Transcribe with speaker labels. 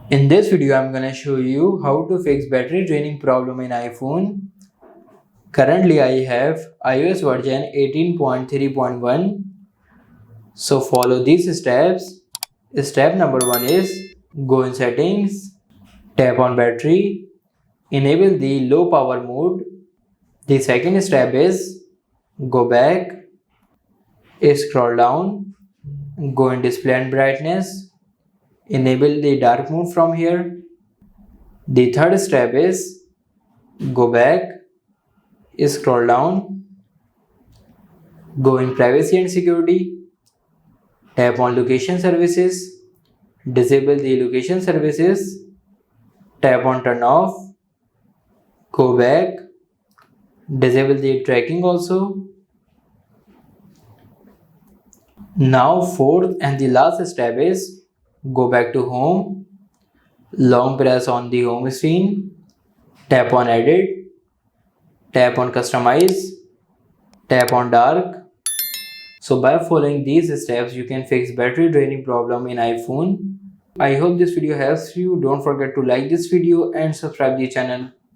Speaker 1: In this video, I'm gonna show you how to fix battery draining problem in iPhone. Currently, I have iOS version 18.3.1. So follow these steps. Step number 1 is go in settings, tap on battery, enable the low power mode. The second step is go back, scroll down, go in display and brightness, enable the dark mode from here. The third step is go back, scroll down, go in privacy and security, tap on location services, disable the location services, tap on turn off, go back, disable the tracking also. Now fourth and the last step is go back to home, long press on the home screen, tap on edit, tap on customize, tap on dark. So by following these steps, you can fix battery draining problem in iPhone. I hope this video helps you. Don't forget to like this video and subscribe the channel.